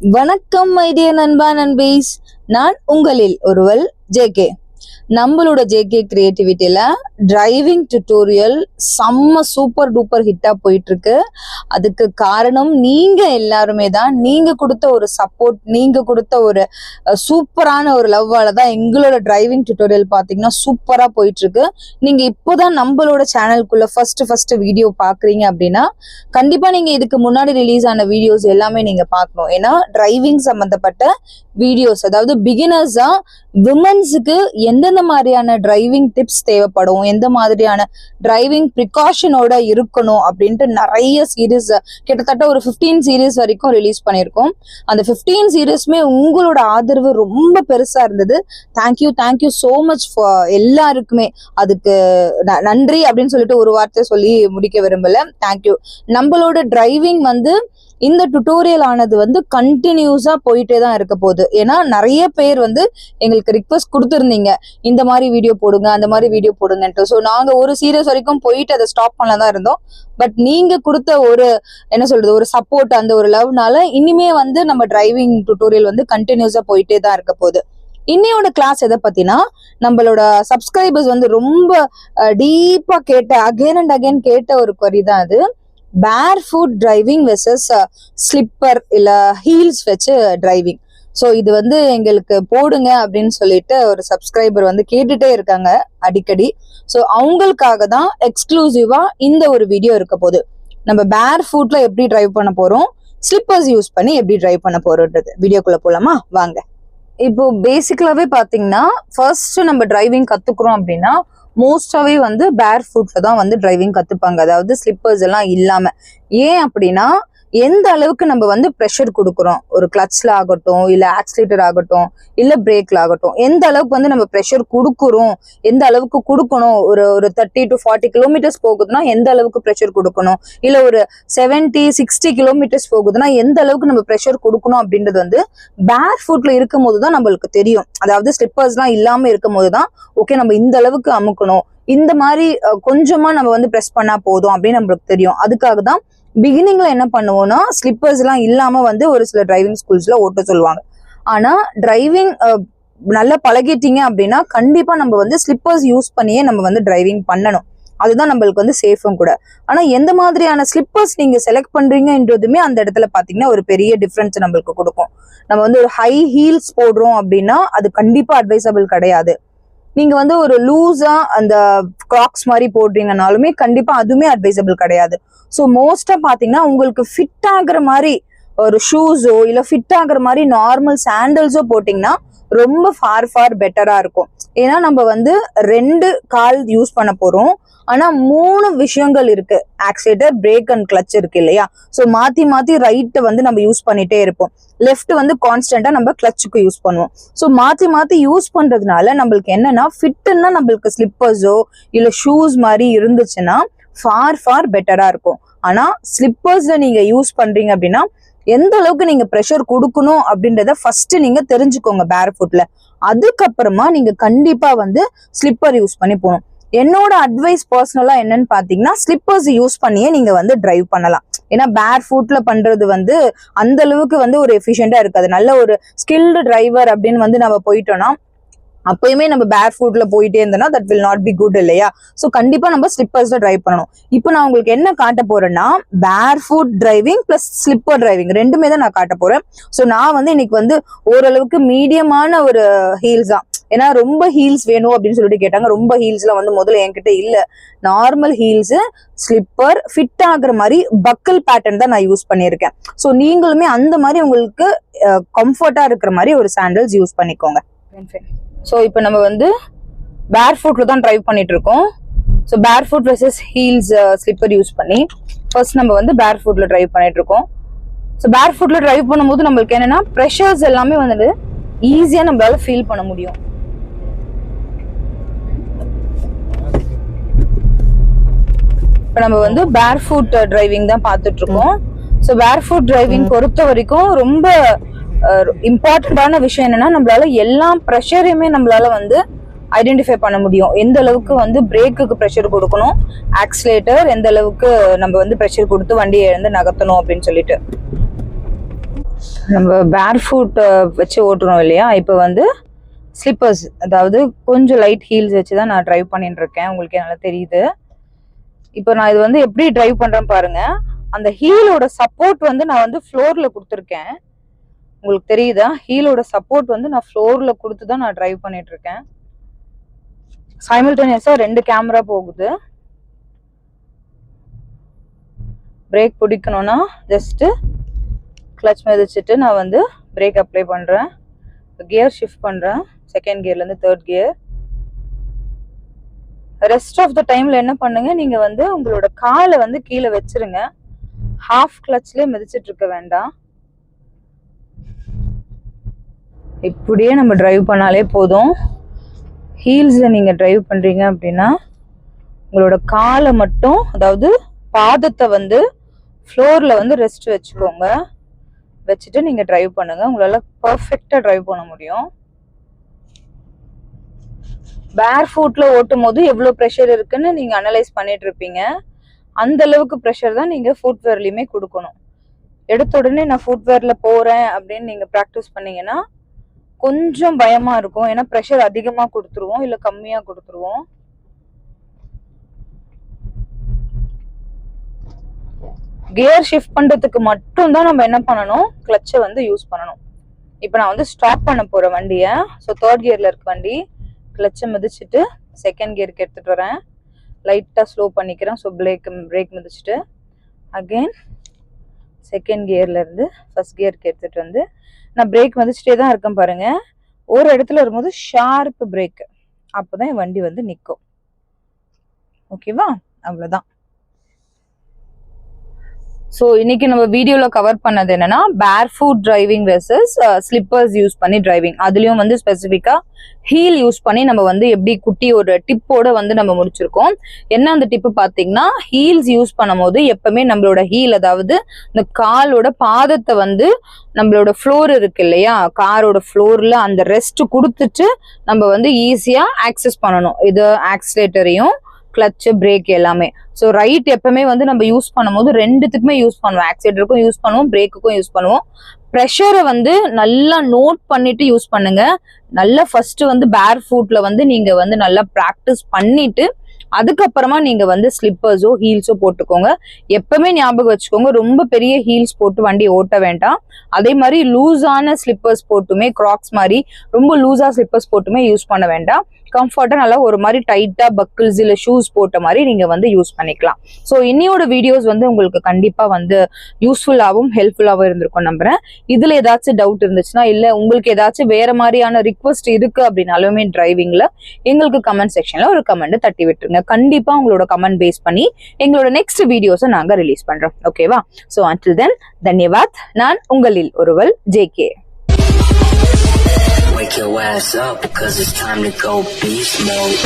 வணக்கம் மைடிய நண்பா நண்பீஸ், நான் உங்களில் ஒருவள் ஜேகே. நம்மளோட ஜேகே கிரியேட்டிவிட்டியில டிரைவிங் டியூட்டோரியல் செம்ம சூப்பர் டூப்பர் ஹிட்டா போயிட்டு இருக்கு. அதுக்கு காரணம் நீங்க எல்லாருமே தான். நீங்க கொடுத்த ஒரு சப்போர்ட், நீங்க கொடுத்த ஒரு சூப்பரான ஒரு லவ்வால தான் எங்களோட டிரைவிங் டியூட்டோரியல் பாத்தீங்கன்னா சூப்பரா போயிட்டு இருக்கு. நீங்க இப்போதான் நம்மளோட சேனலுக்குள்ள ஃபர்ஸ்ட் வீடியோ பாக்குறீங்க அப்படின்னா கண்டிப்பா நீங்க இதுக்கு முன்னாடி ரிலீஸ் ஆன வீடியோஸ் எல்லாமே நீங்க பார்க்கணும். ஏன்னா டிரைவிங் சம்பந்தப்பட்ட வீடியோஸ், அதாவது பிகினர்ஸா விமன்ஸுக்கு எந்தெந்த மாதிரியான டிரைவிங் டிப்ஸ் தேவைப்படும், எந்த மாதிரியான டிரைவிங் ப்ரிகாஷனோட இருக்கணும் அப்படின்ட்டு நிறைய சீரீஸ், கிட்டத்தட்ட ஒரு 15 சீரீஸ் வரைக்கும் ரிலீஸ் பண்ணியிருக்கோம். அந்த 15 சீரீஸ்மே உங்களோட ஆதரவு ரொம்ப பெருசா இருந்தது. தேங்க்யூ சோ மச் ஃபார் எல்லாருக்குமே. அதுக்கு நன்றி அப்படின்னு சொல்லிட்டு ஒரு வார்த்தை சொல்லி முடிக்க விரும்பல. தேங்க்யூ. நம்மளோட டிரைவிங் இந்த டுட்டோரியல் ஆனது கண்டினியூஸா போயிட்டே தான் இருக்க போகுது. ஏன்னா நிறைய பேர் எங்களுக்கு ரிக்வெஸ்ட் கொடுத்துருந்தீங்க, இந்த மாதிரி வீடியோ போடுங்க, அந்த மாதிரி வீடியோ போடுங்கன்ட்டு. ஸோ நாங்க ஒரு சீரியஸ் வரைக்கும் போயிட்டு அதை ஸ்டாப் பண்ணல தான் இருந்தோம். பட் நீங்க கொடுத்த ஒரு ஒரு சப்போர்ட், அந்த ஒரு லவ்னால இனிமே நம்ம டிரைவிங் டுட்டோரியல் கண்டினியூஸா போயிட்டே தான் இருக்க போகுது. இன்னையோட கிளாஸ் எதை பத்தினா, நம்மளோட சப்ஸ்கிரைபர்ஸ் ரொம்ப டீப்பா கேட்ட, அகைன் அண்ட் அகைன் கேட்ட ஒரு query தான் அது. பேர்ஃபுட் டிரைவிங் வெர்சஸ் ஸ்லிப்பர் இல்ல ஹீல்ஸ் வச்சு டிரைவிங். ஸோ இது எங்களுக்கு போடுங்க அப்படின்னு சொல்லிட்டு ஒரு சப்ஸ்கிரைபர் கேட்டுட்டே இருக்காங்க அடிக்கடி. ஸோ அவங்களுக்காக தான் எக்ஸ்க்ளூசிவா இந்த ஒரு வீடியோ இருக்க போகுது. நம்ம பேர் ஃபுட்ல எப்படி டிரைவ் பண்ண போறோம், ஸ்லிப்பர்ஸ் யூஸ் பண்ணி எப்படி டிரைவ் பண்ண போறோம்ன்றது வீடியோக்குள்ள போலாமா வாங்க. இப்போ பேசிக்கலாவே பாத்தீங்கன்னா ஃபர்ஸ்ட் நம்ம டிரைவிங் கத்துக்கிறோம் அப்படின்னா மோஸ்டாவே பேர் ஃபுட்ல தான் டிரைவிங் கத்துப்பாங்க, அதாவது ஸ்லிப்பர்ஸ் எல்லாம் இல்லாம. ஏன் அப்படின்னா எந்த அளவுக்கு நம்ம ப்ரெஷர் கொடுக்குறோம், ஒரு கிளச்ல ஆகட்டும், இல்ல ஆக்சிலேட்டர் ஆகட்டும், இல்ல பிரேக்ல ஆகட்டும், எந்த அளவுக்கு நம்ம ப்ரெஷர் கொடுக்குறோம், எந்த அளவுக்கு கொடுக்கணும். ஒரு 30 to 40 கிலோமீட்டர்ஸ் போகுதுன்னா எந்த அளவுக்கு ப்ரெஷர் கொடுக்கணும், இல்ல ஒரு 70-60 கிலோமீட்டர்ஸ் போகுதுன்னா எந்த அளவுக்கு நம்ம ப்ரெஷர் கொடுக்கணும் அப்படின்றது பேர் ஃபுட்ல இருக்கும் போதுதான் நம்மளுக்கு தெரியும். அதாவது ஸ்லிப்பர்ஸ் எல்லாம் இல்லாம இருக்கும் போதுதான் ஓகே நம்ம இந்த அளவுக்கு அமுக்கணும், இந்த மாதிரி கொஞ்சமா நம்ம ப்ரெஸ் பண்ணா போதும் அப்படின்னு நம்மளுக்கு தெரியும். அதுக்காக தான் பிகினிங்ல என்ன பண்ணுவோம்னா ஸ்லிப்பர்ஸ் எல்லாம் இல்லாம ஒரு சில டிரைவிங் ஸ்கூல்ஸ்ல ஓட்ட சொல்லுவாங்க. ஆனா டிரைவிங் நல்லா பழகிட்டீங்க அப்படின்னா கண்டிப்பா நம்ம ஸ்லிப்பர்ஸ் யூஸ் பண்ணியே நம்ம டிரைவிங் பண்ணணும். அதுதான் நம்மளுக்கு சேஃபும் கூட. ஆனா எந்த மாதிரியான ஸ்லிப்பர்ஸ் நீங்க செலக்ட் பண்றீங்கன்றதுமே அந்த இடத்துல பாத்தீங்கன்னா ஒரு பெரிய டிஃபரன்ஸ் நம்மளுக்கு கொடுக்கும். நம்ம ஒரு ஹை ஹீல்ஸ் போடுறோம் அப்படின்னா அது கண்டிப்பா அட்வைசபிள் கிடையாது. நீங்க ஒரு லூஸா அந்த கிராக்ஸ் மாதிரி போடுறீங்கனாலுமே கண்டிப்பா அதுவுமே அட்வைசபிள் கிடையாது. ஸோ மோஸ்டா பாத்தீங்கன்னா உங்களுக்கு ஃபிட் ஆகுற மாதிரி ஒரு ஷூஸோ இல்ல ஃபிட் ஆகுற மாதிரி நார்மல் சாண்டல்ஸோ போட்டீங்கன்னா ரொம்ப ஃபார் பெட்டரா இருக்கும். ஏன்னா நம்ம 2 கால் யூஸ் பண்ண போறோம். ஆனா 3 விஷயங்கள் இருக்கு, ஆக்சிலேட்டர், பிரேக் அண்ட் கிளச் இருக்கு இல்லையா. ஸோ மாத்தி ரைட் நம்ம யூஸ் பண்ணிட்டே இருப்போம், லெஃப்ட் கான்ஸ்டன்டா நம்ம கிளச்சுக்கு யூஸ் பண்ணுவோம். ஸோ மாத்தி யூஸ் பண்றதுனால நம்மளுக்கு என்னன்னா ஃபிட்னா நம்மளுக்கு ஸ்லிப்பர்ஸோ இல்ல ஷூஸ் மாதிரி இருந்துச்சுன்னா ஃபார் பெட்டரா இருக்கும். ஆனா ஸ்லிப்பர்ஸ்ல நீங்க யூஸ் பண்றீங்க அப்படின்னா எந்த அளவுக்கு நீங்க ப்ரெஷர் கொடுக்கணும் அப்படின்றத ஃபர்ஸ்ட் நீங்க தெரிஞ்சுக்கோங்க பேர் ஃபுட்ல. அதுக்கப்புறமா நீங்க கண்டிப்பா ஸ்லிப்பர் யூஸ் பண்ணி போகணும். என்னோட அட்வைஸ் பர்சனலா என்னன்னு பாத்தீங்கன்னா ஸ்லிப்பர்ஸ் யூஸ் பண்ணியே நீங்க டிரைவ் பண்ணலாம். ஏன்னா பேர் ஃபுட்ல பண்றது அந்த அளவுக்கு ஒரு எஃபிஷியண்டா இருக்காது. நல்ல ஒரு ஸ்கில்டு டிரைவர் அப்படின்னு நம்ம போயிட்டோம்னா அப்பயுமே நம்ம பேர் ஃபுட்ல போயிட்டே இருந்தோம்னா that will not be good இல்லையா. ஸோ கண்டிப்பா நம்ம ஸ்லிப்பர்ஸ்ல டிரைவ் பண்ணணும். இப்போ நான் உங்களுக்கு என்ன காட்ட போறேன்னா பேர் food driving plus slipper driving ரெண்டுமே தான் நான் காட்ட போறேன். ஸோ நான் இன்னைக்கு ஓரளவுக்கு மீடியமான ஒரு ஹீல்ஸ் தான். ஏன்னா ரொம்ப ஹீல்ஸ் வேணும் அப்படின்னு சொல்லிட்டு கேட்டாங்க. ரொம்ப ஹீல்ஸ்ல முதல்ல என்கிட்ட இல்ல. நார்மல் ஹீல்ஸ், ஸ்லிப்பர், ஃபிட் ஆகுற மாதிரி பக்கல் பேட்டர்ன் தான் நான் யூஸ் பண்ணியிருக்கேன். ஸோ நீங்களுமே அந்த மாதிரி உங்களுக்கு கம்ஃபர்டா இருக்கிற மாதிரி ஒரு சாண்டல்ஸ் யூஸ் பண்ணிக்கோங்க. ஸோ இப்போ நம்ம பேர் ஃபுட்ல தான் டிரைவ் பண்ணிட்டு இருக்கோம். So barefoot versus heels slipper use பண்ணி ஃபர்ஸ்ட் நம்ம பேர் ஃபுட்ல டிரைவ் பண்ணிட்டு இருக்கோம். ஸோ பேர் ஃபுட்ல டிரைவ் பண்ணும்போது நம்மளுக்கு என்னன்னா ப்ரெஷர்ஸ் எல்லாமே ஈஸியா நம்மளால ஃபீல் பண்ண முடியும். இப்போ நம்ம பேர் ஃபுட் டிரைவிங் தான் பார்த்துட்டு இருக்கோம். ஸோ பேர் ஃபுட் டிரைவிங் பொறுத்த வரைக்கும் ரொம்ப இம்பார்ட்டன்டான விஷயம் என்னன்னா நம்மளால எல்லா ப்ரெஷரையுமே நம்மளால ஐடென்டிஃபை பண்ண முடியும். எந்த அளவுக்கு பிரேக்குக்கு ப்ரெஷர் கொடுக்கணும், ஆக்சிலேட்டர் எந்த அளவுக்கு நம்ம ப்ரெஷர் கொடுத்து வண்டியை நகர்த்தணும் அப்படின்னு சொல்லிட்டு. நம்ம பேர் ஃபுட் வச்சு ஓட்டுறோம் இல்லையா, இப்போ வந்து ஸ்லிப்பர்ஸ், அதாவது கொஞ்சம் லைட் ஹீல்ஸ் வச்சு தான் நான் ட்ரைவ் பண்ணிட்டு இருக்கேன். உங்களுக்கு நல்லா தெரியுது. இப்போ நான் இது வந்து எப்படி ட்ரைவ் பண்றேன் பாருங்க. அந்த ஹீலோட சப்போர்ட் வந்து நான் வந்து ஃப்ளோர்ல கொடுத்துருக்கேன். உங்களுக்கு தெரியுதா? ஹீலோட சப்போர்ட் வந்து நான் ஃப்ளோர்ல கொடுத்து தான் நான் ட்ரைவ் பண்ணிட்டு இருக்கேன். சைமல்டேனியஸா 2 கேமரா போகுது. பிரேக் பிடிக்கணும்னா ஜஸ்ட் கிளச் மிதிச்சுட்டு நான் வந்து பிரேக் அப்ளை பண்றேன். கியர் ஷிஃப்ட் பண்றேன். செகண்ட் கியர்ல இருந்து third gear. Rest of the டைம்ல என்ன பண்ணுங்க, நீங்க வந்து உங்களோட காலை வந்து கீழே வச்சிருங்க. ஹாஃப் கிளச்லயே மிதிச்சிட்டு இருக்க வேண்டாம். இப்படியே நம்ம டிரைவ் பண்ணாலே போதும். ஹீல்ஸ்ல நீங்க டிரைவ் பண்றீங்க அப்படின்னா உங்களோட காலை மட்டும், அதாவது பாதத்தை வந்து ஃப்ளோர்ல வந்து ரெஸ்ட் வச்சுக்கோங்க. வச்சுட்டு நீங்க டிரைவ் பண்ணுங்க. உங்களால பர்ஃபெக்டா டிரைவ் பண்ண முடியும். பேர் ஃபுட்ல ஓட்டும் போது எவ்வளவு ப்ரெஷர் இருக்குன்னு நீங்க அனலைஸ் பண்ணிட்டு இருப்பீங்க. அந்த அளவுக்கு ப்ரெஷர் தான் நீங்க ஃபுட்வேர்லயுமே கொடுக்கணும். எடுத்த உடனே நான் ஃபுட்வேர்ல போறேன் அப்படின்னு நீங்க ப்ராக்டிஸ் பண்ணீங்கன்னா கொஞ்சம் பயமா இருக்கும். ஏன்னா ப்ரெஷர் அதிகமா கொடுத்துருவோம், இல்ல கம்மியா கொடுத்துருவோம். கியர் ஷிஃப்ட் பண்றதுக்கு மட்டும் தான் நம்ம என்ன பண்ணணும், கிளட்சை வந்து யூஸ் பண்ணணும். இப்போ நான் வந்து ஸ்டாப் பண்ண போறேன் வண்டியை. ஸோ தேர்ட் கியர்ல இருக்க வண்டி. கிளட்சை மிதிச்சுட்டு செகண்ட் கியருக்கு எடுத்துட்டு வரேன். லைட்டா ஸ்லோ பண்ணிக்கிறேன். ஸோ பிரேக் மிதிச்சுட்டு அகெயின் செகண்ட் கியர்ல இருந்து ஃபர்ஸ்ட் கியருக்கு எடுத்துட்டு வந்து நான் பிரேக் மிதிச்சுட்டே தான் இருக்கேன் பாருங்க. ஒரு இடத்துல இருக்கும்போது ஷார்ப் பிரேக், அப்போதான் என் வண்டி வந்து நிற்கும். ஓகேவா? அவ்வளோதான். ஸோ இன்னைக்கு நம்ம வீடியோல கவர் பண்ணது என்னன்னா பேர் food driving versus slippers use பண்ணி டிரைவிங். அதுலயும் வந்து ஸ்பெசிஃபிக்கா ஹீல் யூஸ் பண்ணி நம்ம வந்து எப்படி குட்டி ஒரு டிப்போட வந்து நம்ம முடிச்சிருக்கோம். என்ன அந்த டிப்பு பாத்தீங்கன்னா, ஹீல்ஸ் யூஸ் பண்ணும் போது எப்பவுமே நம்மளோட ஹீல், அதாவது இந்த காலோட பாதத்தை வந்து நம்மளோட ஃப்ளோர் இருக்கு இல்லையா, காரோட ஃப்ளோர்ல அந்த ரெஸ்ட் கொடுத்துட்டு நம்ம வந்து ஈஸியா ஆக்சஸ் பண்ணணும். இது ஆக்சிலேட்டரையும் கிளட்ச் பிரேக் எல்லாமே. ஸோ ரைட் எப்பவுமே வந்து நம்ம யூஸ் பண்ணும்போது ரெண்டுத்துக்குமே யூஸ் பண்ணுவோம். ஆக்சிலேட்டருக்கும் யூஸ் பண்ணுவோம், பிரேக்குக்கும் யூஸ் பண்ணுவோம். ப்ரெஷரை வந்து நல்லா நோட் பண்ணிட்டு யூஸ் பண்ணுங்க. நல்லா ஃபர்ஸ்ட் வந்து பேர் ஃபுட்ல வந்து நீங்க வந்து நல்லா ப்ராக்டிஸ் பண்ணிட்டு அதுக்கப்புறமா நீங்க வந்து ஸ்லிப்பர்ஸோ ஹீல்ஸோ போட்டுக்கோங்க. எப்பவுமே ஞாபகம் வச்சுக்கோங்க, ரொம்ப பெரிய ஹீல்ஸ் போட்டு வண்டி ஓட்ட வேண்டாம். அதே மாதிரி லூஸான ஸ்லிப்பர்ஸ் போட்டுமே, கிராக்ஸ் மாதிரி ரொம்ப லூஸா ஸ்லிப்பர்ஸ் போட்டுமே யூஸ் பண்ண வேண்டாம். கம்ஃபர்ட்டா நல்லா ஒரு மாதிரி டைட்டா பக்கிள்ஸ் இல்ல ஷூஸ் போட்ட மாதிரி நீங்க வந்து யூஸ் பண்ணிக்கலாம். ஸோ இன்னையோட வீடியோஸ் வந்து உங்களுக்கு கண்டிப்பா வந்து யூஸ்ஃபுல்லாகவும் ஹெல்ப்ஃபுல்லாகவும் இருந்திருக்கும் நம்புறேன். இதுல ஏதாச்சும் டவுட் இருந்துச்சுன்னா, இல்ல உங்களுக்கு ஏதாச்சும் வேற மாதிரியான ரிக்வஸ்ட் இருக்கு அப்படின்னாலுமே டிரைவிங்ல எங்களுக்கு கமெண்ட் செக்ஷன்ல ஒரு கமெண்ட் தட்டி விட்டுருங்க. கண்டிப்பா உங்களோட கமெண்ட் பேஸ் பண்ணி எங்களோட நெக்ஸ்ட் வீடியோஸை நாங்க ரிலீஸ் பண்றோம். ஓகேவா? So until then, தன்யவாத். நான் உங்களில் ஒருவள் JK. Wake your ass up, cause it's time to go beast mode.